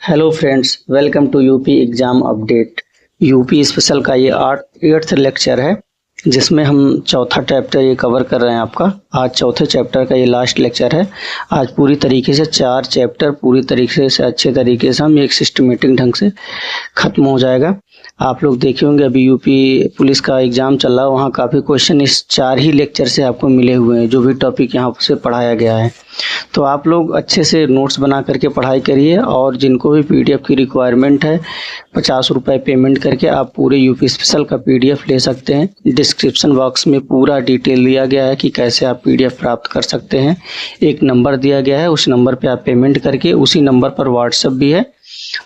Hello friends, welcome to UP exam update. UP special का ये 8th lecture है जिसमें हम चौथा चैप्टर ये कवर कर रहे हैं। आपका आज चौथे चैप्टर का ये लास्ट लेक्चर है। आज पूरी तरीके से 4 चैप्टर पूरी तरीके से अच्छे तरीके से हम एक सिस्टमेटिक ढंग से ख़त्म हो जाएगा। आप लोग देखे होंगे अभी यूपी पुलिस का एग्ज़ाम चल रहा है, वहाँ काफ़ी क्वेश्चन इस 4 ही लेक्चर से आपको मिले हुए हैं, जो भी टॉपिक यहाँ से पढ़ाया गया है। तो आप लोग अच्छे से नोट्स बना करके पढ़ाई करिए, और जिनको भी पीडीएफ की रिक्वायरमेंट है 50 रुपये पेमेंट करके आप पूरे यूपी स्पेशल का पीडीएफ ले सकते हैं। डिस्क्रिप्शन बॉक्स में पूरा डिटेल दिया गया है कि कैसे आप पीडीएफ प्राप्त कर सकते हैं। एक नंबर दिया गया है, उस नंबर पे आप पेमेंट करके, उसी नंबर पर व्हाट्सएप भी है,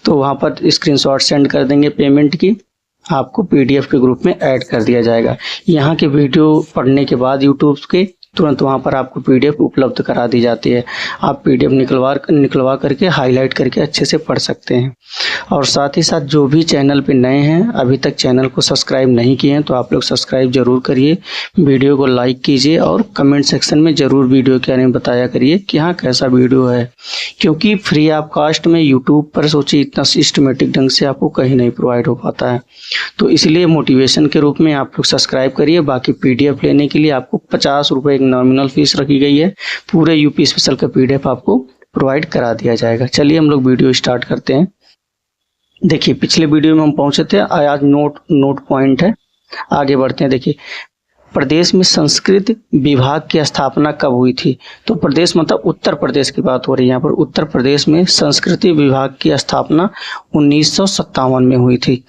तो वहाँ पर स्क्रीनशॉट सेंड कर देंगे पेमेंट की, आपको पीडीएफ के ग्रुप में ऐड कर दिया जाएगा। यहाँ के वीडियो पढ़ने के बाद यूट्यूब के तुरंत वहाँ पर आपको पीडीएफ उपलब्ध करा दी जाती है। आप पीडीएफ निकलवा करके हाईलाइट करके अच्छे से पढ़ सकते हैं। और साथ ही साथ जो भी चैनल पे नए हैं, अभी तक चैनल को सब्सक्राइब नहीं किए हैं, तो आप लोग सब्सक्राइब जरूर करिए, वीडियो को लाइक कीजिए और कमेंट सेक्शन में ज़रूर वीडियो के बारे में बताया करिए कि हाँ कैसा वीडियो है, क्योंकि फ्री ऑफ कास्ट में यूट्यूब पर सोचिए इतना सिस्टमेटिक ढंग से आपको कहीं नहीं प्रोवाइड हो पाता है। तो इसलिए मोटिवेशन के रूप में आप लोग सब्सक्राइब करिए। बाकी पीडीएफ लेने के लिए आपको 50 रुपये नॉमिनल फीस रखी गई है। पूरे यूपी स्पेशल का पीडीएफ आपको प्रोवाइड करा दिया जाएगा। चलिए हम लोग वीडियो स्टार्ट करते हैं। देखिए पिछले वीडियो में हम पहुंचे थे, आज नोट पॉइंट है, आगे बढ़ते हैं। देखिए प्रदेश में संस्कृत विभाग की स्थापना कब हुई थी? तो प्रदेश मतलब उत्तर प्रदेश की बात हो रही है। यहाँ पर उत्तर प्रदेश में संस्कृति विभाग की स्थापना 1957 में हुई थी।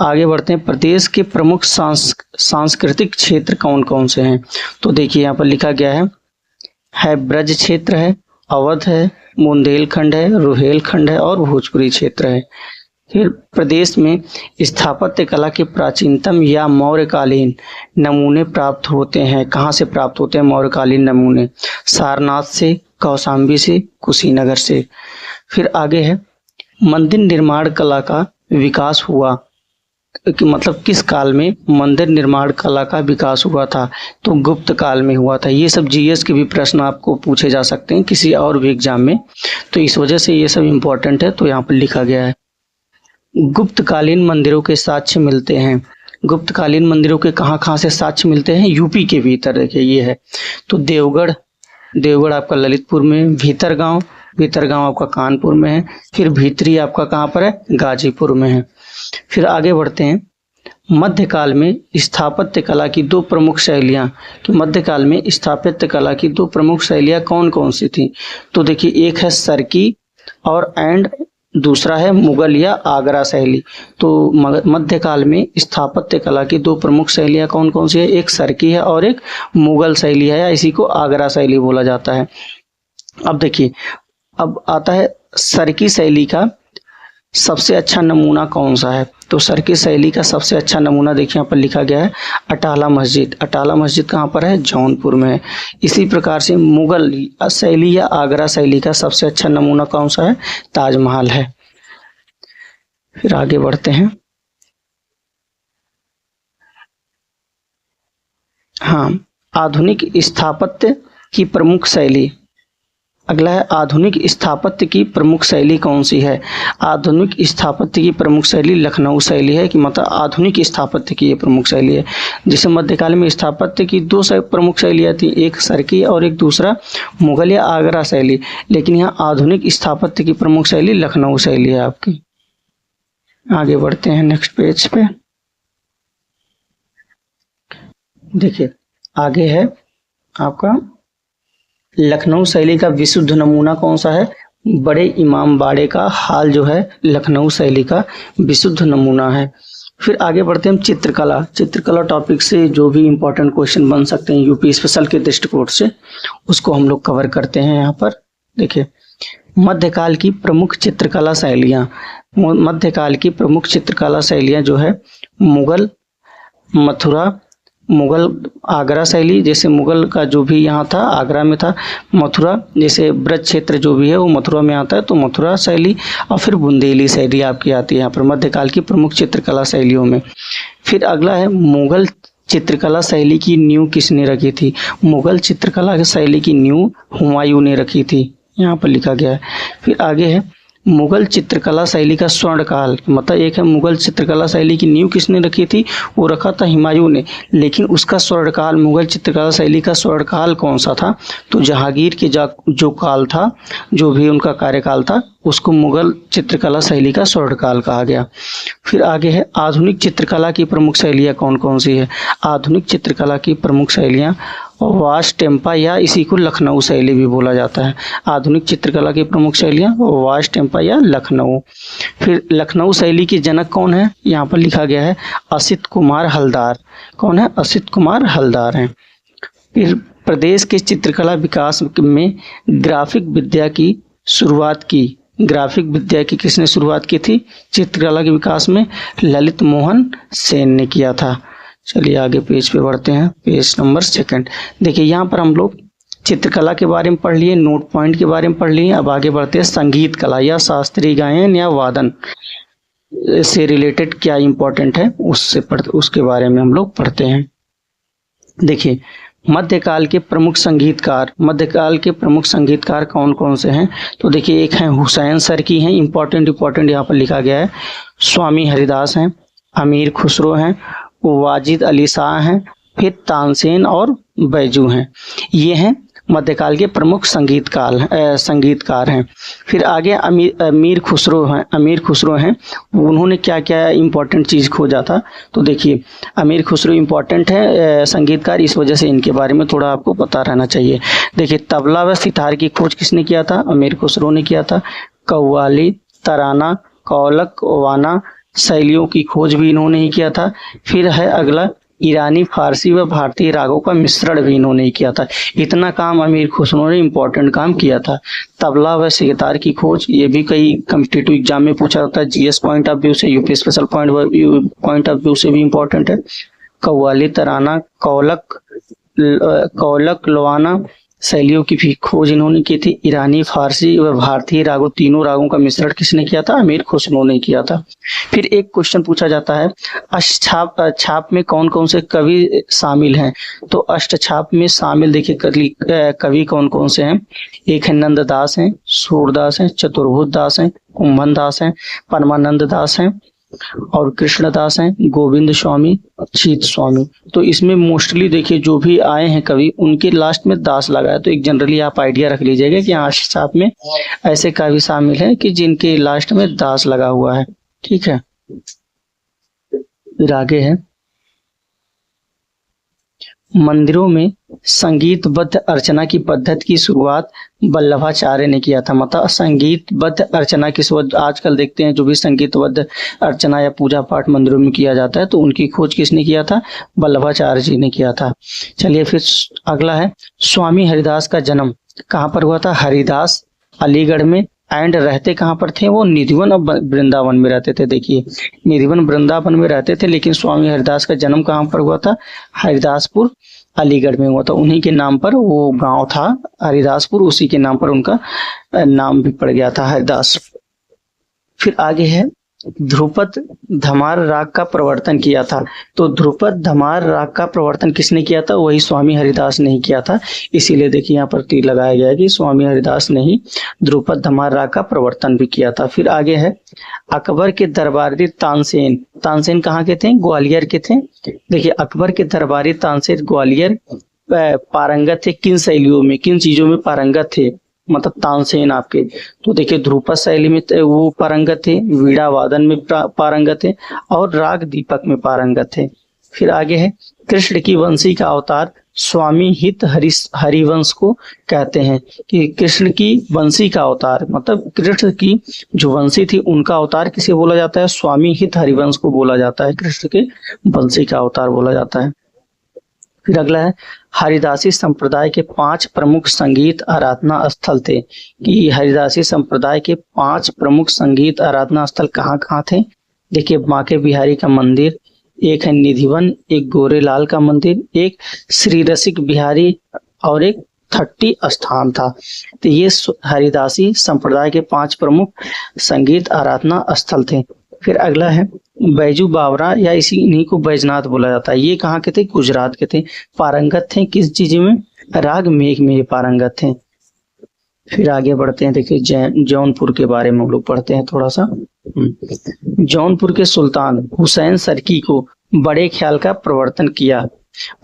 आगे बढ़ते हैं, प्रदेश के प्रमुख सांस्कृतिक क्षेत्र कौन कौन से हैं? तो देखिए यहाँ पर लिखा गया है ब्रज क्षेत्र है, अवध है, बुंदेलखंड है, रुहेलखंड है और भोजपुरी क्षेत्र है। फिर प्रदेश में स्थापत्य कला के प्राचीनतम या मौर्यकालीन नमूने प्राप्त होते हैं। कहाँ से प्राप्त होते हैं मौर्यकालीन नमूने? सारनाथ से, कौशाम्बी से, कुशीनगर से। फिर आगे है मंदिर निर्माण कला का विकास हुआ कि मतलब किस काल में मंदिर निर्माण कला का विकास हुआ था? तो गुप्त काल में हुआ था। ये सब जीएस के भी प्रश्न आपको पूछे जा सकते हैं किसी और भी एग्जाम में, तो इस वजह से ये सब इम्पोर्टेंट है, तो यहाँ पर लिखा गया है। गुप्तकालीन मंदिरों के साक्ष्य मिलते हैं। गुप्तकालीन मंदिरों के कहाँ से साक्ष्य मिलते हैं? यूपी के भीतर। देखिए ये है, तो देवगढ़ आपका ललितपुर में, भीतरगांव आपका कानपुर में है, फिर भीतरी आपका कहाँ पर है? गाजीपुर में है। फिर आगे बढ़ते हैं, मध्यकाल में स्थापत्य कला की 2 प्रमुख शैलियां, कि मध्यकाल में स्थापत्य कला की 2 प्रमुख शैलियां कौन कौन सी थी? तो देखिए एक है सरकी और दूसरा है मुगल या आगरा शैली। तो मध्यकाल में स्थापत्य कला की 2 प्रमुख शैलियां कौन कौन सी है? एक सरकी है और एक मुगल शैली है, या इसी को आगरा शैली बोला जाता है। अब देखिए, अब आता है सरकी शैली का सबसे अच्छा नमूना कौन सा है? तो सरकी शैली का सबसे अच्छा नमूना देखिए यहाँ पर लिखा गया है अटाला मस्जिद। अटाला मस्जिद कहाँ पर है? जौनपुर में है। इसी प्रकार से मुगल शैली या आगरा शैली का सबसे अच्छा नमूना कौन सा है? ताजमहल है। फिर आगे बढ़ते हैं। हाँ, आधुनिक स्थापत्य की प्रमुख शैली। अगला है आधुनिक स्थापत्य की प्रमुख शैली कौन सी है? आधुनिक स्थापत्य की प्रमुख शैली लखनऊ शैली है, कि मतलब आधुनिक स्थापत्य की ये प्रमुख शैली है। जिसे मध्यकाल में स्थापत्य की 2 प्रमुख शैलियाँ थी, एक सरकी और एक दूसरा मुगल या आगरा शैली, लेकिन यहाँ आधुनिक स्थापत्य की प्रमुख शैली लखनऊ शैली है आपकी। आगे बढ़ते हैं नेक्स्ट पेज पे। देखिए आगे है आपका लखनऊ शैली का विशुद्ध नमूना कौन सा है? बड़े इमाम बाड़े का हाल जो है लखनऊ शैली का विशुद्ध नमूना है। फिर आगे बढ़ते हैं चित्रकला टॉपिक से जो भी इंपॉर्टेंट क्वेश्चन बन सकते हैं यूपी स्पेशल के दृष्टिकोण से, उसको हम लोग कवर करते हैं यहाँ पर। देखिए मध्यकाल की प्रमुख चित्रकला शैलियाँ जो है मुगल आगरा शैली, जैसे मुगल का जो भी यहाँ था आगरा में था, मथुरा जैसे ब्रज क्षेत्र जो भी है वो मथुरा में आता है, तो मथुरा शैली, और फिर बुंदेली शैली आपकी आती है यहाँ पर मध्यकाल की प्रमुख चित्रकला शैलियों में। फिर अगला है मुगल चित्रकला शैली की नींव किसने रखी थी? मुगल चित्रकला शैली की नींव हुमायूं ने रखी थी, यहाँ पर लिखा गया है। फिर आगे है मुगल चित्रकला शैली का स्वर्ण काल, मतलब एक है मुगल चित्रकला शैली की नींव किसने रखी थी, वो रखा था हुमायूं ने, लेकिन उसका स्वर्ण काल, मुगल चित्रकला शैली का स्वर्ण काल कौन सा था, तो जहांगीर के जो काल था, जो भी उनका कार्यकाल था, उसको मुगल चित्रकला शैली का स्वर्ण काल कहा गया। फिर आगे है आधुनिक चित्रकला की प्रमुख शैलियाँ कौन कौन सी है। आधुनिक चित्रकला की प्रमुख शैलियाँ वाश टेम्पा या इसी को लखनऊ शैली भी बोला जाता है। आधुनिक चित्रकला की प्रमुख शैलियाँ वाश टेम्पा या लखनऊ। फिर लखनऊ शैली के जनक कौन है, यहाँ पर लिखा गया है असित कुमार हलदार। कौन है, असित कुमार हलदार हैं। फिर प्रदेश के चित्रकला विकास में ग्राफिक विद्या की शुरुआत की, ग्राफिक विद्या की किसने शुरुआत की थी, चित्रकला के विकास में ललित मोहन सेन ने किया था। चलिए आगे पेज पे बढ़ते हैं, पेज नंबर 2। देखिए यहाँ पर हम लोग चित्रकला के बारे में पढ़ लिए, नोट पॉइंट के बारे में पढ़ लिए। अब आगे बढ़ते हैं संगीत कला या शास्त्रीय गायन या वादन से रिलेटेड क्या इंपॉर्टेंट है उसके बारे में हम लोग पढ़ते हैं। देखिए मध्यकाल के प्रमुख संगीतकार कौन कौन से हैं, तो देखिए एक है हुसैन सर की हैं, इंपॉर्टेंट यहाँ पर लिखा गया है। स्वामी हरिदास हैं, अमीर खुसरो हैं, वाजिद अली शाह हैं, फिर तानसेन और बैजू हैं। ये हैं मध्यकाल के प्रमुख संगीतकार हैं। फिर आगे अमीर खुसरो हैं, उन्होंने क्या क्या इंपॉर्टेंट चीज़ खोजा था, तो देखिए अमीर खुसरो इंपॉर्टेंट है संगीतकार, इस वजह से इनके बारे में थोड़ा आपको पता रहना चाहिए। देखिए तबला व सितार की खोज किसने किया था, अमीर खुसरो ने किया था। कव्वाली, तराना, कौलक, वाना शैलियों की खोज भी इन्होंने ही किया था। फिर है अगला ईरानी, फारसी व भारतीय रागों का मिश्रण भी इन्होंने ही किया था। इतना काम अमीर खुसरो ने इम्पोर्टेंट काम किया था। तबला व सितार की खोज, ये भी कई कॉम्पिटिटिव एग्जाम में पूछा जाता है, जीएस पॉइंट ऑफ व्यू से, UP special point of view से भी इम्पोर्टेंट है। कव्वाली, तराना, कौलक, लवाना शैलियों की भी खोज इन्होंने की थी। ईरानी, फारसी व भारतीय रागों, तीनों रागों का मिश्रण किसने किया था, अमीर खुसरो ने किया था। फिर एक क्वेश्चन पूछा जाता है अष्टछाप में कौन कौन से कवि शामिल हैं, तो अष्टछाप में शामिल देखिए कवि कौन कौन से हैं। एक है नंददास हैं, सूरदास हैं, चतुर्भुज दास हैं, कुंभन दास हैं, परमानंद दास हैं और कृष्णदास हैं, गोविंद स्वामी, शीत स्वामी। तो इसमें मोस्टली देखिए जो भी आए हैं कवि, उनके लास्ट में दास लगा है, तो एक जनरली आप आइडिया रख लीजिएगा कि अष्टछाप में ऐसे कवि शामिल हैं कि जिनके लास्ट में दास लगा हुआ है। ठीक है, फिर आगे है मंदिरों में संगीतबद्ध अर्चना की पद्धति की शुरुआत वल्लभाचार्य ने किया था। मतलब संगीतबद्ध अर्चना की शुरुआत, आजकल देखते हैं जो भी संगीतबद्ध अर्चना या पूजा पाठ मंदिरों में किया जाता है, तो उनकी खोज किसने किया था, वल्लभाचार्य जी ने किया था। चलिए फिर अगला है स्वामी हरिदास का जन्म कहाँ पर हुआ था, हरिदास अलीगढ़ में, एंड रहते कहाँ पर थे, वो निधिवन और वृंदावन में रहते थे। देखिए निधिवन वृंदावन में रहते थे, लेकिन स्वामी हरिदास का जन्म कहाँ पर हुआ था, हरिदासपुर अलीगढ़ में हुआ था। उन्हीं के नाम पर वो गांव था हरिदासपुर, उसी के नाम पर उनका नाम भी पड़ गया था हरिदास। फिर आगे है ध्रुपद धमार राग का प्रवर्तन किया था। तो ध्रुपद धमार राग का प्रवर्तन किसने किया था, वही स्वामी हरिदास ने ही किया था। इसीलिए देखिए यहाँ पर तीर लगाया गया है कि स्वामी हरिदास ने ही ध्रुपद धमार राग का प्रवर्तन भी किया था। फिर आगे है अकबर के दरबारी तानसेन, तानसेन कहाँ के थे, ग्वालियर के थे। देखिए अकबर के दरबारी तानसेन ग्वालियर पारंगत थे किन शैलियों में, किन चीजों में पारंगत थे, मतलब तानसेन आपके, तो देखिए ध्रुपद शैली में वो पारंगत थे, वीणा वादन में पारंगत थे और राग दीपक में पारंगत थे। फिर आगे है कृष्ण की वंशी का अवतार स्वामी हित हरिवंश को कहते हैं कि कृष्ण की वंशी का अवतार, मतलब कृष्ण की जो वंशी थी उनका अवतार किसे बोला जाता है, स्वामी हित हरिवंश को बोला जाता है, कृष्ण के वंशी का अवतार बोला जाता है। फिर अगला है हरिदासी संप्रदाय के 5 प्रमुख संगीत आराधना स्थल थे, कि हरिदासी संप्रदाय के 5 प्रमुख संगीत आराधना स्थल कहाँ कहाँ थे। देखिए बांके बिहारी का मंदिर, एक है निधिवन, एक गोरेलाल का मंदिर, एक श्री रसिक बिहारी और एक 30 स्थान था। तो ये हरिदासी संप्रदाय के 5 प्रमुख संगीत आराधना स्थल थे। फिर अगला है बैजू बावरा या इन्हीं को बैजनाथ बोला जाता है। ये कहाँ के थे, गुजरात के थे। पारंगत थे किस चीज में, राग मेघ में पारंगत थे। फिर आगे बढ़ते हैं, देखिए जौनपुर के बारे में हम लोग पढ़ते हैं थोड़ा सा। जौनपुर के सुल्तान हुसैन सरकी को बड़े ख्याल का प्रवर्तन किया।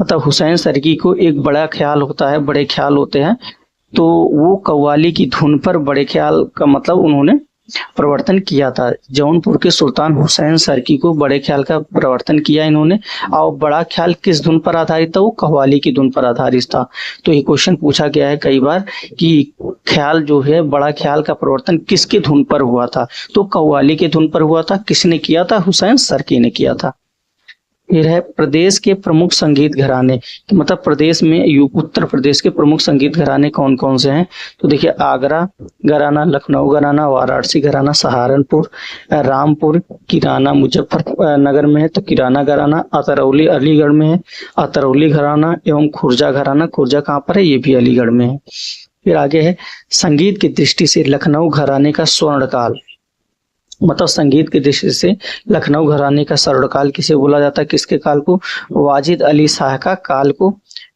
मतलब हुसैन सरकी को एक बड़ा ख्याल होता है, बड़े ख्याल होते हैं, तो वो कव्वाली की धुन पर बड़े ख्याल का मतलब उन्होंने प्रवर्तन किया था। जौनपुर के सुल्तान हुसैन सरकी को बड़े ख्याल का प्रवर्तन किया इन्होंने। और बड़ा ख्याल किस धुन पर आधारित था? वो कव्वाली की धुन पर आधारित था। तो ये क्वेश्चन पूछा गया है कई बार कि ख्याल जो है, बड़ा ख्याल का प्रवर्तन किसकी धुन पर हुआ था? तो कव्वाली की धुन पर हुआ था। किसने किया था? हुसैन सरकी ने किया था। फिर है प्रदेश के प्रमुख संगीत घराने, तो मतलब प्रदेश में उत्तर प्रदेश के प्रमुख संगीत घराने कौन कौन से हैं? तो देखिए आगरा घराना, लखनऊ घराना, वाराणसी घराना, सहारनपुर, रामपुर, किराना मुजफ्फरनगर में है तो किराना घराना, अतरौली अलीगढ़ में है अतरौली घराना, एवं खुर्जा घराना, खुर्जा कहाँ पर है? ये भी अलीगढ़ में है। फिर आगे है संगीत की दृष्टि से लखनऊ घराने का स्वर्णकाल, मतलब संगीत की दृष्टि से लखनऊ घराने का स्वर्णकाल किसे बोला जाता है? किसके काल को? वाजिद अली शाह का काल को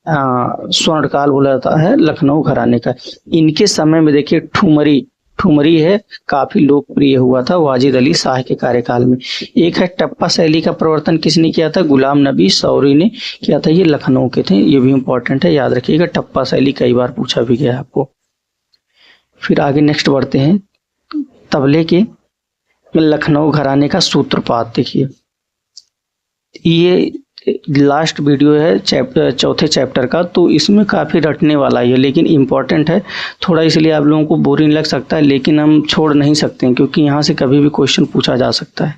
स्वर्णकाल बोला जाता है लखनऊ घराने का। इनके समय में देखिए ठुमरी है, काफी लोकप्रिय हुआ था वाजिद अली शाह के कार्यकाल में। एक है टप्पा शैली का प्रवर्तन किसने किया था? गुलाम नबी सौरी ने किया था। ये लखनऊ के थे, ये भी इंपॉर्टेंट है, याद रखिएगा। टप्पा शैली कई बार पूछा भी गया आपको। फिर आगे नेक्स्ट बढ़ते हैं, तबले के लखनऊ घराने का सूत्रपात। देखिए ये लास्ट वीडियो है चौथे चैप्टर का, तो इसमें काफ़ी रटने वाला है लेकिन इम्पॉर्टेंट है थोड़ा, इसलिए आप लोगों को बोरिंग लग सकता है, लेकिन हम छोड़ नहीं सकते हैं क्योंकि यहाँ से कभी भी क्वेश्चन पूछा जा सकता है,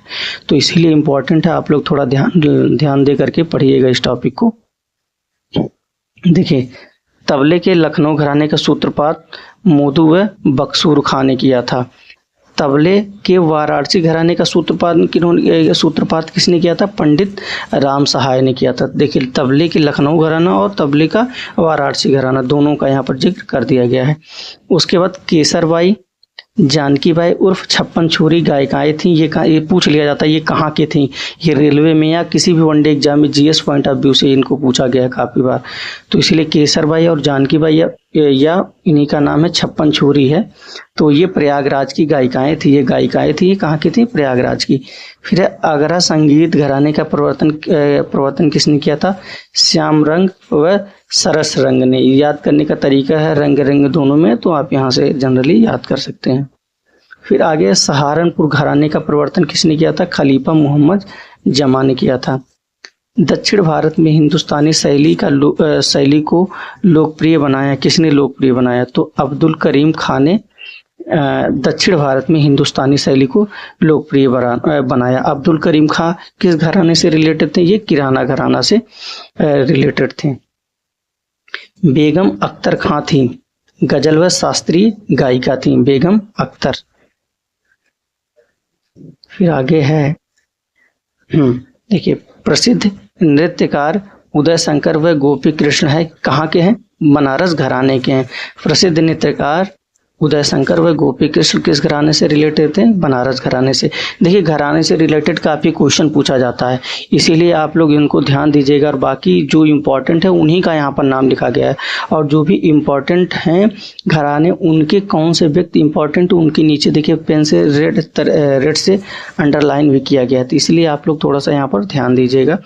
तो इसीलिए इम्पॉर्टेंट है। आप लोग थोड़ा ध्यान दे करके पढ़िएगा इस टॉपिक को। देखिए तबले के लखनऊ घराने का सूत्रपात मोदू व बक्सूर खां ने किया था। तबले के वाराणसी घराने का सूत्रपात किसने किया था? पंडित राम सहाय ने किया था। देखिए तबले के लखनऊ घराना और तबले का वाराणसी घराना दोनों का यहाँ पर जिक्र कर दिया गया है। उसके बाद केसरबाई, जानकी बाई उर्फ छप्पन छोरी गायिकाएं थी। ये पूछ लिया जाता है ये कहाँ के थी? ये रेलवे में या किसी भी वनडे एग्जाम में जीएस पॉइंट ऑफ व्यू से इनको पूछा गया है काफ़ी बार, तो इसीलिए केसरबाई और जानकी बाई या इन्हीं का नाम है छप्पन छोरी है। तो ये प्रयागराज की गायिकाएं थी, ये कहाँ की थी? प्रयागराज की। फिर आगरा संगीत घराने का प्रवर्तन किसने किया था? श्याम रंग व सरस रंग ने। याद करने का तरीका है रंग दोनों में, तो आप यहाँ से जनरली याद कर सकते हैं। फिर आगे सहारनपुर घराने का प्रवर्तन किसने किया था? खलीफा मोहम्मद जमा ने किया था। दक्षिण भारत में हिंदुस्तानी शैली को लोकप्रिय बनाया, किसने लोकप्रिय बनाया? तो अब्दुल करीम खां ने दक्षिण भारत में हिंदुस्तानी शैली को लोकप्रिय बनाया। अब्दुल करीम खां किस घराने से रिलेटेड थे? ये किराना घराना से रिलेटेड थे। बेगम अख्तर खां थी, गजल व शास्त्रीय गायिका थी बेगम अख्तर। फिर आगे है देखिए प्रसिद्ध नृत्यकार उदय शंकर व गोपी कृष्ण है, कहाँ के हैं? बनारस घराने के हैं। प्रसिद्ध नृत्यकार उदय शंकर व गोपी कृष्ण किस घराने से रिलेटेड थे? बनारस घराने से। देखिए घराने से रिलेटेड काफ़ी क्वेश्चन पूछा जाता है, इसीलिए आप लोग इनको ध्यान दीजिएगा। और बाकी जो इम्पोर्टेंट है उन्हीं का यहाँ पर नाम लिखा गया है, और जो भी इम्पोर्टेंट हैं घराने उनके कौन से व्यक्ति इम्पोर्टेंट उनके नीचे देखिए पेन से रेड से अंडरलाइन भी किया गया है। तो इसलिए आप लोग थोड़ा सा यहाँ पर ध्यान दीजिएगा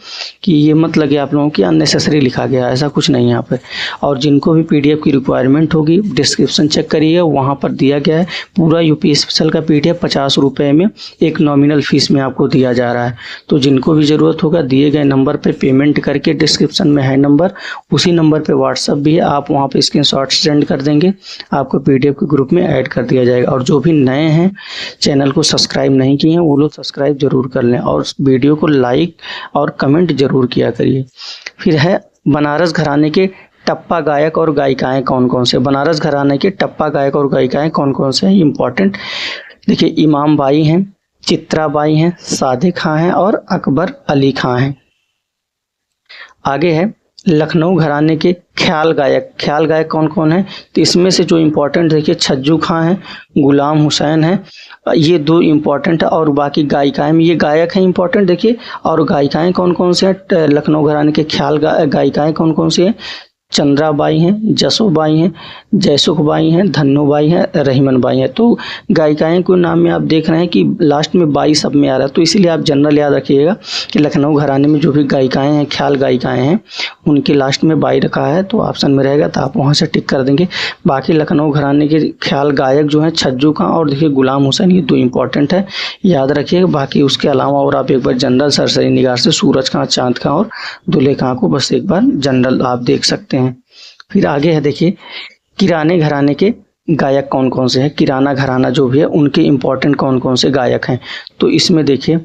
कि ये मत लगे आप लोगों की अननेसेसरी लिखा गया है, ऐसा कुछ नहीं यहाँ पर। और जिनको भी PDF की रिक्वायरमेंट होगी डिस्क्रिप्शन चेक करिए, वहाँ पर दिया गया है पूरा यूपी स्पेशल का PDF 50 रुपये में एक नॉमिनल फीस में आपको दिया जा रहा है। तो जिनको भी ज़रूरत होगा दिए गए नंबर पे पेमेंट करके, डिस्क्रिप्शन में है नंबर, उसी नंबर पे व्हाट्सअप भी है, आप वहाँ पे स्क्रीनशॉट सेंड कर देंगे, आपको PDF के ग्रुप में ऐड कर दिया जाएगा। और जो भी नए हैं चैनल को सब्सक्राइब नहीं किए हैं वो लोग सब्सक्राइब जरूर कर लें, और वीडियो को लाइक और कमेंट जरूर किया करिए। फिर है बनारस घराने के टप्पा गायक और गायिकाएं कौन कौन से? बनारस घराने के टप्पा गायक और गायिकाएं कौन कौन से हैं? इंपॉर्टेंट देखिए इमाम बाई हैं, चित्रा बाई हैं, सादे खां हैं और अकबर अली खां हैं। आगे है लखनऊ घराने के ख्याल गायक कौन कौन है? तो इसमें से जो इम्पोर्टेंट देखिए छज्जू खां हैं, गुलाम हुसैन हैं, ये दो इम्पोर्टेंट है। और बाकी गायिकाएं में ये गायक हैं इम्पोर्टेंट देखिए, और गायिकाएं कौन कौन से हैं? लखनऊ घराने के ख्याल गायिकाएं कौन कौन सी हैं? चंद्राबाई हैं, जसोबाई हैं, जयसुखबाई हैं, धन्नूबाई हैं, रहीमनबाई हैं। तो गायिकाएं को नाम में आप देख रहे हैं कि लास्ट में बाई सब में आ रहा है, तो इसीलिए आप जनरल याद रखिएगा कि लखनऊ घराने में जो भी गायिकाएं हैं, ख्याल गायिकाएं हैं, उनके लास्ट में बाई रखा है, तो ऑप्शन में रहेगा, तो आप वहाँ से टिक कर देंगे। बाकी लखनऊ घराने के ख्याल गायक जो हैं छज्जू खां और देखिए गुलाम हुसैन, ये 2 इंपॉर्टेंट है, याद रखिएगा। बाकी उसके अलावा और आप एक बार जनरल सरसरी निगार से सूरज खां, चांद खां और दुल्हे खां को बस एक बार जनरल आप देख सकते हैं। फिर आगे है देखिए किराने घराने के गायक कौन कौन से हैं। किराना घराना जो भी है उनके इम्पोर्टेंट कौन कौन से गायक हैं, तो इसमें देखिए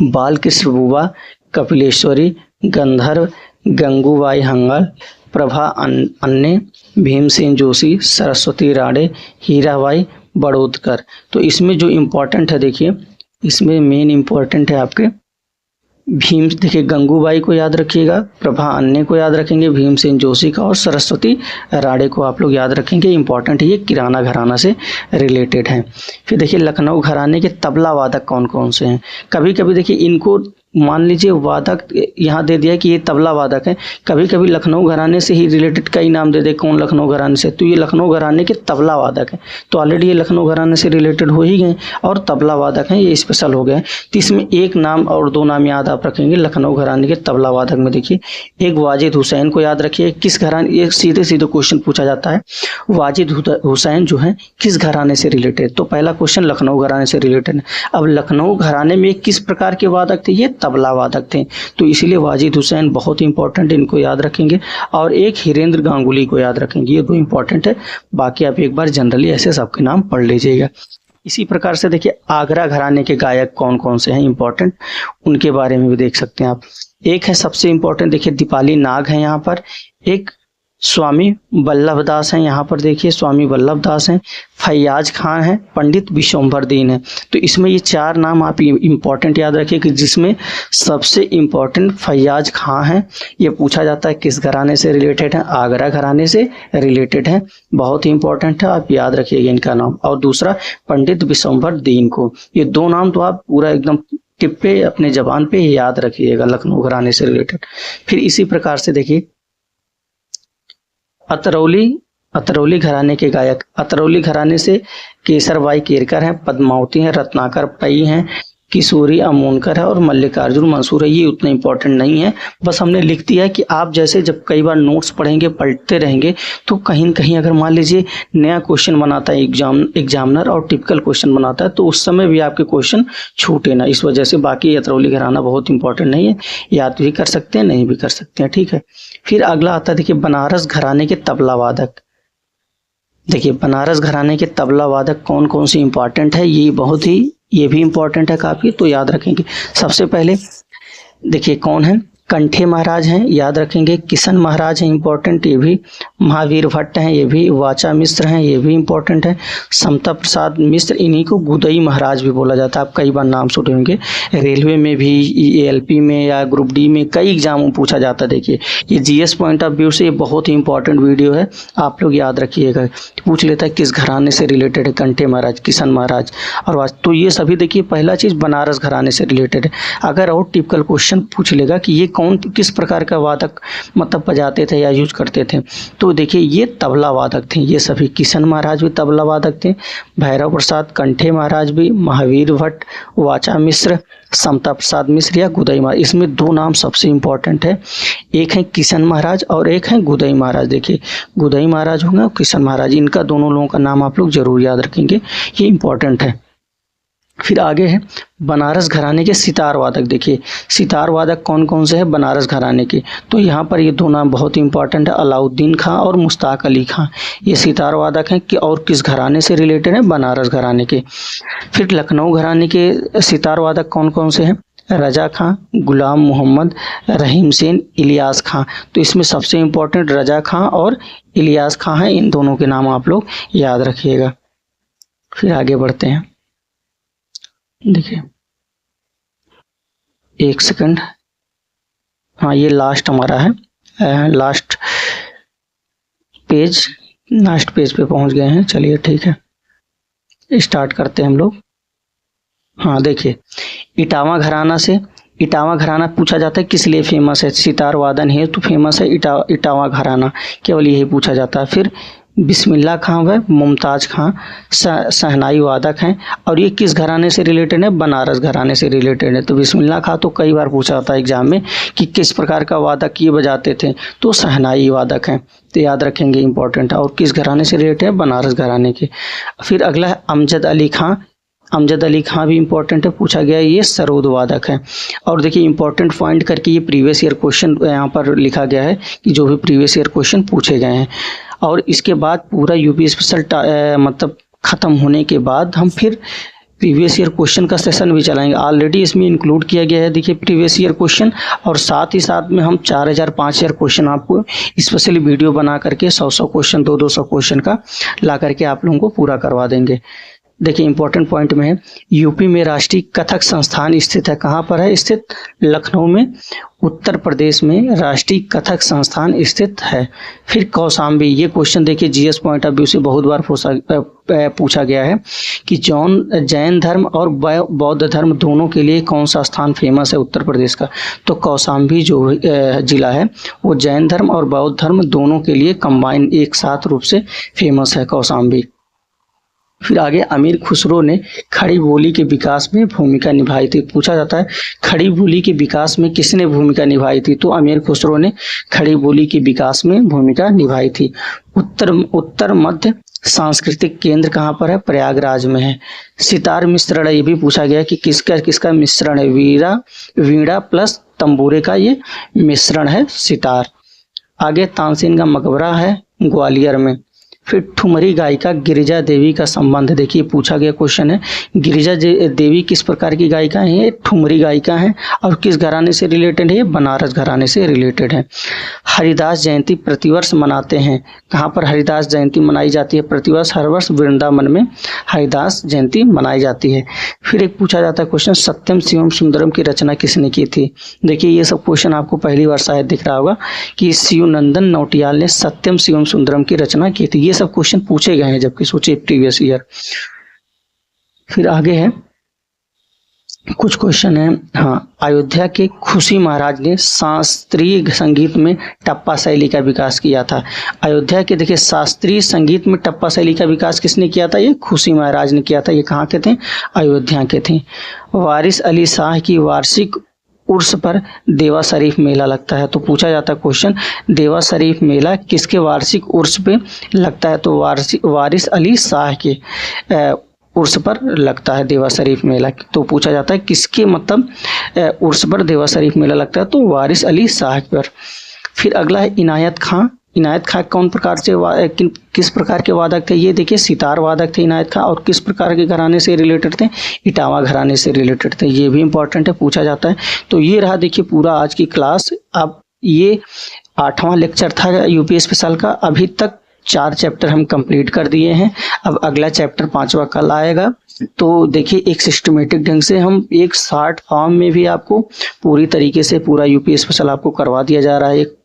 बालकृष्ण बुबा, कपिलेश्वरी, गंधर्व, गंगूबाई हंगल, प्रभा अन्ने, भीमसेन जोशी, सरस्वती राणे, हीराबाई बड़ौदकर। तो इसमें जो इम्पोर्टेंट है देखिए, इसमें मेन इम्पोर्टेंट है आपके देखिए गंगूबाई को याद रखिएगा, प्रभा अन्ने को याद रखेंगे, भीमसेन जोशी का और सरस्वती राणे को आप लोग याद रखेंगे। इंपॉर्टेंट ये किराना घराना से रिलेटेड है। फिर देखिए लखनऊ घराने के तबला वादक कौन कौन से हैं। कभी कभी देखिए इनको मान लीजिए वादक यहाँ दे दिया कि ये तबला वादक है, कभी कभी लखनऊ घराने से ही रिलेटेड कई नाम दे दे, कौन लखनऊ घराने से, तो ये लखनऊ घराने के तबला वादक है, तो ऑलरेडी ये लखनऊ घराने से रिलेटेड हो ही गए और तबला वादक हैं, ये स्पेशल हो गए। तो इसमें एक नाम और 2 नाम याद आप रखेंगे लखनऊ घराने के तबला वादक में। देखिए एक वाजिद हुसैन को याद रखिए, किस घराने, ये सीधे सीधे क्वेश्चन पूछा जाता है, वाजिद हुसैन जो है किस घराने से रिलेटेड, तो पहला क्वेश्चन लखनऊ घराने से रिलेटेड है। अब लखनऊ घराने में किस प्रकार के वादक थे, ये तबला वादक थे, तो इसीलिए वाजिद हुसैन बहुत इंपॉर्टेंट, इनको याद रखेंगे। और एक हिरेंद्र गांगुली को याद रखेंगे, ये 2 इंपॉर्टेंट है। बाकी आप एक बार जनरली ऐसे सबके नाम पढ़ लीजिएगा। इसी प्रकार से देखिए आगरा घराने के गायक कौन कौन से हैं इंपॉर्टेंट, उनके बारे में भी देख सकते हैं आप। एक है सबसे इंपॉर्टेंट देखिए दीपाली नाग है यहाँ पर, एक स्वामी वल्लभ दास हैं यहाँ पर, देखिए स्वामी वल्लभ दास हैं, फैयाज खान हैं, पंडित विश्वम्भर दीन है। तो इसमें ये 4 नाम आप इम्पोर्टेंट याद रखिए कि जिसमें सबसे इम्पोर्टेंट फैयाज खान है। ये पूछा जाता है किस घराने से रिलेटेड है, आगरा घराने से रिलेटेड है, बहुत ही इंपॉर्टेंट है, आप याद रखिएगा इनका नाम। और दूसरा पंडित विश्वम्भर दीन को, ये 2 नाम तो आप पूरा एकदम टिप पे अपने जबान पे याद रखिएगा, लखनऊ घराने से रिलेटेड। फिर इसी प्रकार से देखिए अतरौली घराने के गायक, अतरौली घराने से केसरबाई केरकर हैं, पद्मावती हैं, रत्नाकर पई हैं, किशोरी अमोनकर है और मल्लिकार्जुन मंसूर है। ये उतना इंपॉर्टेंट नहीं है, बस हमने लिख दिया है कि आप जैसे जब कई बार नोट्स पढ़ेंगे, पढ़ते रहेंगे, तो कहीं न कहीं अगर मान लीजिए नया क्वेश्चन बनाता है एग्जामिनर और टिपिकल क्वेश्चन बनाता है, तो उस समय भी आपके क्वेश्चन छूटे ना, इस वजह से। बाकी अतरौली घराना बहुत इंपॉर्टेंट नहीं है, याद भी कर सकते हैं, नहीं भी कर सकते हैं, ठीक है। फिर अगला आता है देखिए बनारस घराने के तबला वादक। देखिए बनारस घराने के तबला वादक कौन कौन से इंपॉर्टेंट है, ये भी इंपॉर्टेंट है काफी, तो याद रखेंगे। सबसे पहले देखिए कौन है, कंठे महाराज हैं, याद रखेंगे। किशन महाराज हैं, इंपॉर्टेंट, ये भी। महावीर भट्ट हैं, ये भी। वाचा मिश्र हैं, ये भी इंपॉर्टेंट है। समता प्रसाद मिश्र, इन्हीं को गुदई महाराज भी बोला जाता है, आप कई बार नाम सुने होंगे, रेलवे में भी, एएलपी में या ग्रुप डी में कई एग्जाम में पूछा जाता है। देखिए ये जीएस पॉइंट ऑफ व्यू से ये बहुत ही इंपॉर्टेंट वीडियो है, आप लोग याद रखिएगा। पूछ लेता है किस घराने से रिलेटेड है, कंठे महाराज, किशन महाराज और तो ये सभी देखिए पहला चीज बनारस घराने से रिलेटेड है। अगर और टिपिकल क्वेश्चन पूछ लेगा कि ये कौन किस प्रकार का वादक मतलब बजाते थे या यूज करते थे, तो देखिए ये तबला वादक थे, ये सभी। किशन महाराज भी तबला वादक थे, भैरव प्रसाद, कंठे महाराज भी, महावीर भट्ट, वाचा मिश्र, समता प्रसाद मिश्र या गुदई महाराज। इसमें 2 नाम सबसे इंपॉर्टेंट है, एक है किशन महाराज और एक है गुदई महाराज। देखिए गुदई महाराज होंगे और किशन महाराज, इनका दोनों लोगों का नाम आप लोग जरूर याद रखेंगे, ये इंपॉर्टेंट है। फिर आगे है बनारस घराने के सितार वादक। देखिए सितार वादक कौन कौन से हैं बनारस घराने के, तो यहाँ पर ये 2 नाम बहुत इंपॉर्टेंट है, अलाउद्दीन खां और मुश्ताक अली खां, ये सितार वादक हैं कि और किस घराने से रिलेटेड है, बनारस घराने के। फिर लखनऊ घराने के सितार वादक कौन कौन से हैं, रजा खां, गुलाम मोहम्मद, रहीम सेन, इलियास खां। तो इसमें सबसे इंपॉर्टेंट रजा खां और इलियास खां हैं, इन दोनों के नाम आप लोग याद रखिएगा। फिर आगे बढ़ते हैं, देखिए 1 सेकंड, हाँ ये लास्ट हमारा है, लास्ट पेज पे पहुंच गए हैं। चलिए ठीक है, स्टार्ट करते हैं हम लोग। हाँ देखिए इटावा घराना से इटावा घराना पूछा जाता है किस लिए फेमस है, सितार वादन है तो फेमस है इटावा घराना, केवल यही पूछा जाता है। फिर बिस्मिल्लाह खां व मुमताज़ खां शहनाई वादक हैं और ये किस घराने से रिलेटेड है, बनारस घराने से रिलेटेड है। तो बिस्मिल्लाह खां तो कई बार पूछा जाता है एग्जाम में कि किस प्रकार का वादक ये बजाते थे, तो शहनाई वादक हैं, तो याद रखेंगे इंपॉर्टेंट है। और किस घराने से रिलेटेड है, बनारस घराने के। फिर अगला है अमजद अली खां, अमजद अली खां भी इंपॉर्टेंट है, पूछा गया है, ये सरोद वादक है। और देखिए इंपॉर्टेंट पॉइंट करके ये प्रीवियस ईयर क्वेश्चन यहाँ पर लिखा गया है कि जो भी प्रीवियस ईयर क्वेश्चन पूछे गए हैं। और इसके बाद पूरा यूपी स्पेशल मतलब ख़त्म होने के बाद हम फिर प्रीवियस ईयर क्वेश्चन का सेशन भी चलाएंगे। ऑलरेडी इसमें इंक्लूड किया गया है देखिए प्रीवियस ईयर क्वेश्चन, और साथ ही साथ में हम 4000 5000 क्वेश्चन आपको स्पेशली वीडियो बना करके 100 क्वेश्चन 200 क्वेश्चन का ला करके आप लोगों को पूरा करवा देंगे। देखिए इंपॉर्टेंट पॉइंट में है, यूपी में राष्ट्रीय कथक संस्थान स्थित है, कहाँ पर है स्थित, लखनऊ में, उत्तर प्रदेश में राष्ट्रीय कथक संस्थान स्थित है। फिर कौशाम्बी, ये क्वेश्चन देखिए जीएस पॉइंट ऑफ व्यू से बहुत बार पूछा गया है कि जैन धर्म और बौद्ध धर्म दोनों के लिए कौन सा स्थान फेमस है उत्तर प्रदेश का, तो कौशाम्बी जो जिला है वो जैन धर्म और बौद्ध धर्म दोनों के लिए कंबाइन एक साथ रूप से फेमस है कौशाम्बी। फिर आगे अमीर खुसरो ने खड़ी बोली के विकास में भूमिका निभाई थी, पूछा जाता है खड़ी बोली के विकास में किसने भूमिका निभाई थी, तो अमीर खुसरो ने खड़ी बोली के विकास में भूमिका निभाई थी। उत्तर मध्य सांस्कृतिक केंद्र कहाँ पर है, प्रयागराज में है। सितार मिश्रण है, ये भी पूछा गया कि किसका मिश्रण है, वीणा प्लस तंबूरे का ये मिश्रण है सितार। आगे तानसेन का मकबरा है ग्वालियर में। फिर ठुमरी गायिका गिरिजा देवी का संबंध, देखिए पूछा गया क्वेश्चन है, गिरिजा देवी किस प्रकार की गायिका है, ठुमरी गायिका है, और किस घराने से रिलेटेड है, बनारस घराने से रिलेटेड है। हरिदास जयंती प्रतिवर्ष मनाते हैं, कहाँ पर हरिदास जयंती मनाई जाती है, प्रतिवर्ष हर वर्ष वृंदावन में हरिदास जयंती मनाई जाती है। फिर एक पूछा जाता है क्वेश्चन, सत्यम शिवम सुंदरम की रचना किसने की थी। देखिए ये सब क्वेश्चन आपको पहली बार शायद दिख रहा होगा कि शिवनंदन नौटियाल ने सत्यम शिवम सुंदरम की रचना की थी। ये सब क्वेश्चन पूछे गए हैं जबकि सोचिए प्रीवियस ईयर। फिर आगे है कुछ क्वेश्चन है, हाँ, अयोध्या के खुशी महाराज ने शास्त्रीय संगीत में टप्पा शैली का विकास किया था। अयोध्या के देखिए शास्त्रीय संगीत में टप्पा शैली का विकास किसने किया था, ये खुशी महाराज ने किया था। ये कहाँ के थे, अयोध्या के थे। वारिस अली शाह की वार्षिक उर्स पर देवा शरीफ मेला लगता है, तो पूछा जाता है क्वेश्चन, देवा शरीफ मेला किसके वार्षिक उर्स पे लगता है, तो वारिस अली शाह के उर्स पर लगता है देवा शरीफ मेला। तो पूछा जाता है किसके मतलब उर्स पर देवा शरीफ मेला लगता है, तो वारिस अली शाह पर। फिर अगला है इनायत खां। इनायत खां कौन प्रकार से किस प्रकार के वादक थे, ये देखिए सितार वादक थे इनायत खां, और किस प्रकार के घराने से रिलेटेड थे, इटावा घराने से रिलेटेड थे। ये भी इंपॉर्टेंट है, पूछा जाता है। तो ये रहा देखिए पूरा आज की क्लास। अब ये 8वां लेक्चर था यूपी स्पेशल का। अभी तक 4 चैप्टर हम कंप्लीट कर दिए हैं। अब अगला चैप्टर 5वां कल आएगा। तो देखिए एक सिस्टमेटिक ढंग से हम एक शॉर्ट फॉर्म में भी आपको पूरी तरीके से पूरा यूपी स्पेशल आपको करवा दिया जा रहा है एक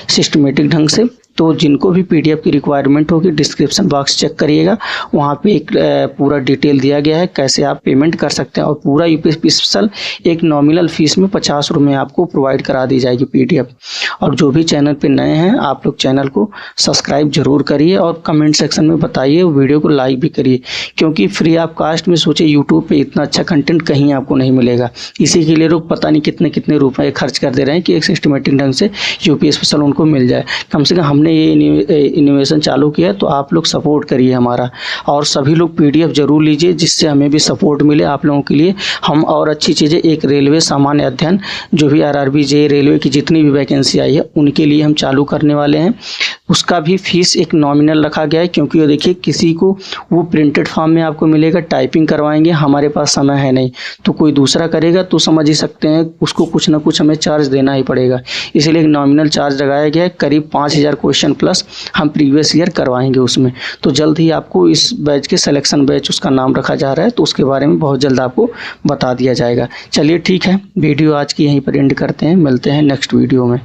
सिस्टमेटिक ढंग से। तो जिनको भी पीडीएफ की रिक्वायरमेंट होगी डिस्क्रिप्शन बॉक्स चेक करिएगा, वहाँ पे एक पूरा डिटेल दिया गया है कैसे आप पेमेंट कर सकते हैं। और पूरा यूपी स्पेशल एक नॉमिनल फीस में 50 रुपये आपको प्रोवाइड करा दी जाएगी पीडीएफ। और जो भी चैनल पे नए हैं आप लोग चैनल को सब्सक्राइब जरूर करिए और कमेंट सेक्शन में बताइए, वीडियो को लाइक भी करिए, क्योंकि फ्री ऑफ कास्ट में सोचे यूट्यूब पे इतना अच्छा कंटेंट कहीं आपको नहीं मिलेगा। इसी के लिए लोग पता नहीं कितने रुपए खर्च कर दे रहे हैं कि एक सिस्टमेटिक ढंग से यूपी स्पेशल उनको मिल जाए। कम से कम हमने ये इनोवेशन चालू किया, तो आप लोग सपोर्ट करिए हमारा, और सभी लोग पीडीएफ जरूर लीजिए जिससे हमें भी सपोर्ट मिले आप लोगों के लिए। हम और अच्छी चीज़ें, एक रेलवे सामान्य अध्ययन जो भी आरआरबी जे रेलवे की जितनी भी वैकेंसी आई है उनके लिए हम चालू करने वाले हैं। उसका भी फीस एक नॉमिनल रखा गया है, क्योंकि वो देखिए किसी को वो प्रिंटेड फॉर्म में आपको मिलेगा, टाइपिंग करवाएंगे, हमारे पास समय है नहीं, तो कोई दूसरा करेगा तो समझ ही सकते हैं उसको कुछ ना कुछ हमें चार्ज देना ही पड़ेगा। इसलिए एक नॉमिनल चार्ज लगाया गया है, करीब 5000 क्वेश्चन प्लस हम प्रीवियस ईयर करवाएंगे उसमें। तो जल्द ही आपको इस बैच के सिलेक्शन बैच उसका नाम रखा जा रहा है, तो उसके बारे में बहुत जल्द आपको बता दिया जाएगा। चलिए ठीक है, वीडियो आज की यहीं पर एंड करते हैं, मिलते हैं नेक्स्ट वीडियो में।